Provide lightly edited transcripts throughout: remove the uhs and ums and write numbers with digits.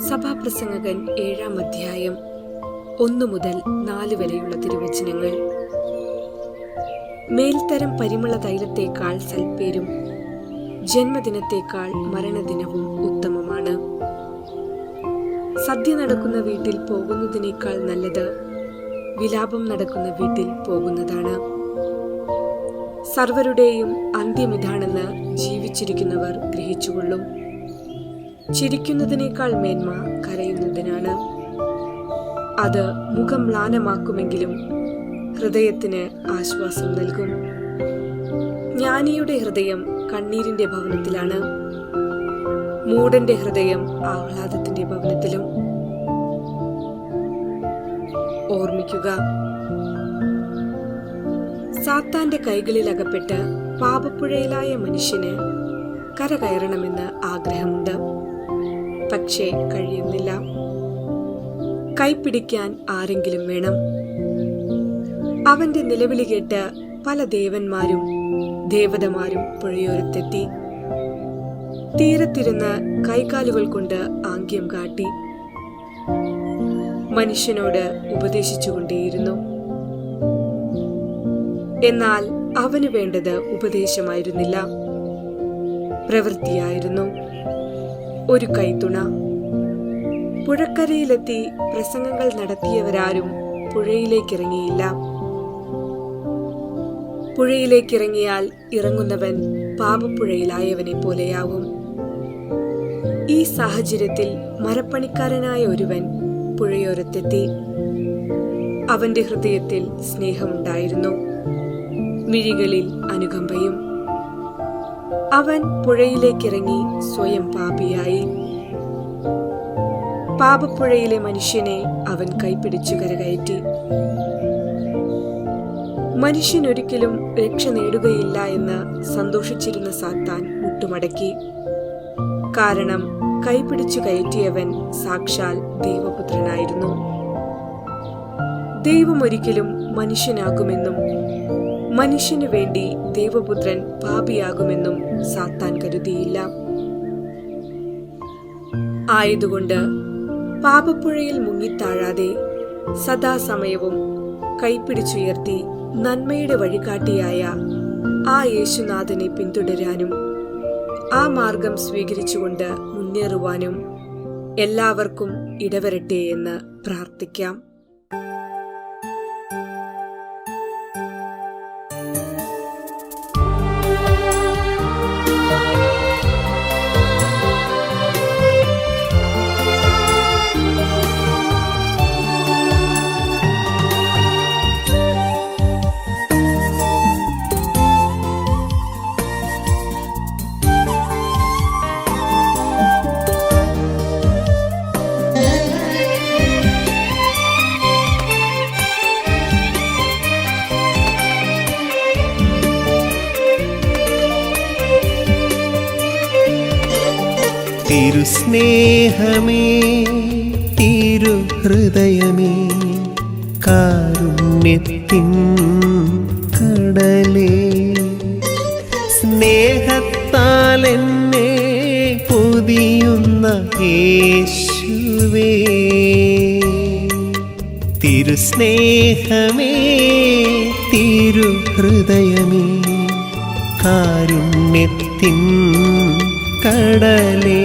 സഭാപ്രസംഗകൻ 7-ാം അധ്യായം 1 മുതൽ 4 വരെയുള്ള തിരുവചനങ്ങൾ. മേൽത്തരം പരിമള തൈലത്തേക്കാൾ സൽപ്പേരും ജന്മദിനത്തേക്കാൾ മരണദിനവും ഉത്തമമാണ്. സദ്യ നടക്കുന്ന വീട്ടിൽ പോകുന്നതിനേക്കാൾ നല്ലത് വിലാപം നടക്കുന്ന വീട്ടിൽ പോകുന്നതാണ്. സർവരുടെയും അന്ത്യമിതാണെന്ന് ജീവിച്ചിരിക്കുന്നവർ ഗ്രഹിച്ചുകൊള്ളും. ചിരിക്കുന്നതിനേക്കാൾ മേന്മ കരയുന്നതിനാണ്. അത് മുഖം മ്ലാനമാക്കുമെങ്കിലും ഹൃദയത്തിന് ആശ്വാസം നൽകും. ജ്ഞാനിയുടെ ഹൃദയം കണ്ണീരിന്റെ ഭവനത്തിലാണ്, മൂഢന്റെ ഹൃദയം ആഹ്ലാദത്തിന്റെ ഭവനത്തിലും. ഓർമ്മിക്കുക, സാത്താന്റെ കൈകളിൽ അകപ്പെട്ട് പാപപ്പുഴയിലായ മനുഷ്യന് കരകയറണമെന്ന് ആഗ്രഹമുണ്ട്, പക്ഷേ കഴിയുന്നില്ല. കൈപിടിക്കാൻ ആരെങ്കിലും വേണം. അവന്റെ നിലവിളി കേട്ട് പല ദേവന്മാരും ദേവതമാരും പുഴയോരത്തെത്തി. തീരത്തിരുന്ന് കൈകാലുകൾ കൊണ്ട് ആംഗ്യം കാട്ടി മനുഷ്യനോട് ഉപദേശിച്ചുകൊണ്ടേയിരുന്നു. എന്നാൽ അവന് വേണ്ടത് ഉപദേശമായിരുന്നില്ല, പ്രവൃത്തിയായിരുന്നു. ഒരു കൈത്തുണ. പുഴക്കരയിലെത്തി പ്രസംഗങ്ങൾ നടത്തിയവരാരും പുഴയിലേക്കിറങ്ങിയില്ല. പുഴയിലേക്കിറങ്ങിയാൽ ഇറങ്ങുന്നവൻ പാപപ്പുഴയിലായവനെ പോലെയാവും. ഈ സാഹചര്യത്തിൽ മരപ്പണിക്കാരനായ ഒരുവൻ പുഴയോരത്തെത്തി. അവന്റെ ഹൃദയത്തിൽ സ്നേഹമുണ്ടായിരുന്നു, മിഴികളിൽ അനുകമ്പയും. അവൻ പുഴയിലേക്കിറങ്ങി സ്വയം പാപിയായി. പാപപ്പുഴയിലെ മനുഷ്യനെ അവൻ കൈപിടിച്ചു കരകയറ്റി. മനുഷ്യൻ ഒരിക്കലും രക്ഷ നേടുകയില്ല എന്ന് സന്തോഷിച്ചിരുന്ന സാത്താൻ മുട്ടുമടക്കി. കാരണം കൈപിടിച്ചു കയറ്റിയവൻ സാക്ഷാൽ ദൈവപുത്രനായിരുന്നു. ദൈവം ഒരിക്കലും മനുഷ്യനാകുമെന്നും മനുഷ്യനു വേണ്ടി ദൈവപുത്രൻ പാപിയാകുമെന്നും സാത്താൻ കരുതിയില്ല. ആയതുകൊണ്ട് പാപപ്പുഴയിൽ മുങ്ങിത്താഴാതെ സദാസമയവും കൈപിടിച്ചുയർത്തി നന്മയുടെ വഴികാട്ടിയായ ആ യേശുനാഥനെ പിന്തുടരാനും ആ മാർഗം സ്വീകരിച്ചുകൊണ്ട് മുന്നേറുവാനും എല്ലാവർക്കും ഇടവരട്ടെ എന്ന് പ്രാർത്ഥിക്കാം. തിരുസ്നേഹമേ, തിരുഹൃദയമേ, കാരുണ്യത്തിൻ കടലേ, സ്നേഹത്താൽ എന്നെ പൊതിയുന്ന യേശുവേ. തിരുസ്നേഹമേ, തിരുഹൃദയമേ, കാരുണ്യത്തിൻ കടലേ.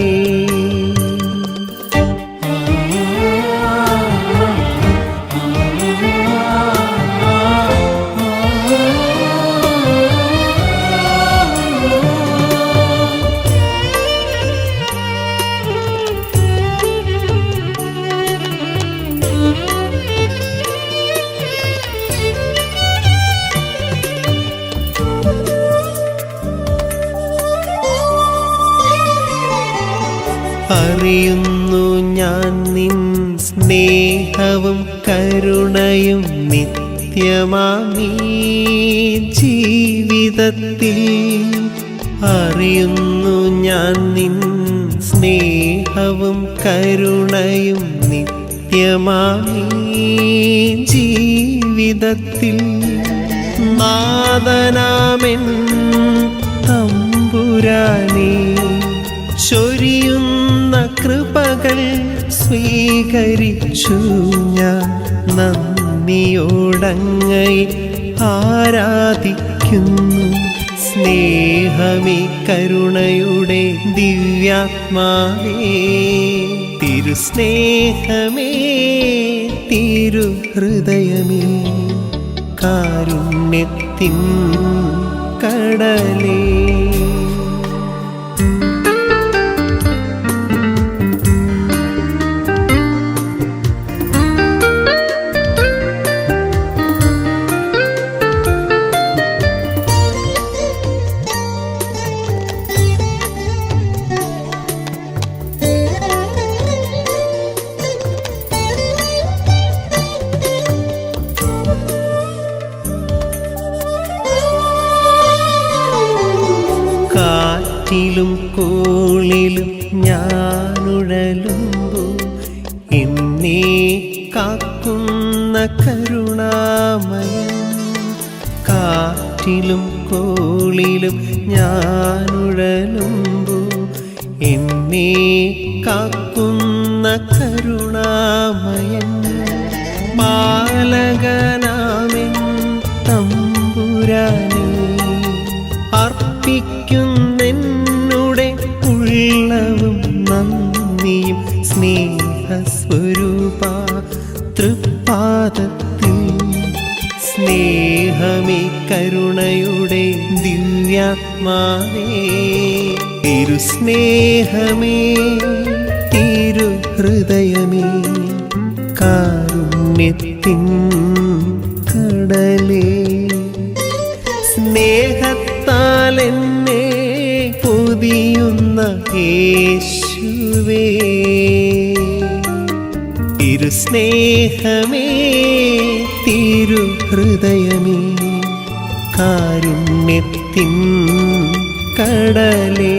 അറിയുന്നു ഞാൻ നിൻ സ്നേഹവും കരുണയും നിത്യമാമീ ജീവിതത്തിൽ. അറിയുന്നു ഞാൻ നിൻ സ്നേഹവും കരുണയും നിത്യമാമീ ജീവിതത്തിൽ. നാദനാമെൻ തമ്പുരാനേ, ചൊരിയുന്ന കൃപകൾ സ്വീകരിച്ചു ഞാൻ നന്ദിയോടങ്ങയെ ആരാധിക്കുന്നു. സ്നേഹമേ കരുണയുടെ ദിവ്യാത്മാവേ, തിരുസ്നേഹമേ തിരുഹൃദയമേ, കാരുണ്യത്തിൻ കടലേ. കാറ്റിലും കോളിലും ഞാനുഴലുമ്പോൾ എന്നെ കാക്കുന്ന കരുണാമയൻ. കാറ്റിലും കോളിലും ഞാനുഴലുമ്പോൾ എന്നെ കാക്കുന്ന കരുണാമയൻ. ബാലകനാമെൻ തമ്പുരാനേ, അർപ്പിക്കുന്നെന്നുടെ ഉള്ളവും നന്ദിയും സ്നേഹസ്വരൂപ തൃപ്പാദത്തിൽ. സ്നേഹമേ കരുണയുടെ ദിവ്യാത്മാവേ, തിരുസ്നേഹമേ തിരുഹൃദയമേ, കാരുണ്യത്തിൻ കടലേ. സ്നേഹത്താൽ എന്നെ പൊതിയുന്ന യേശുവേ, തിരുസ്നേഹമേ തിരുഹൃദയമേ, കാരുണ്യത്തിൻ കടലേ.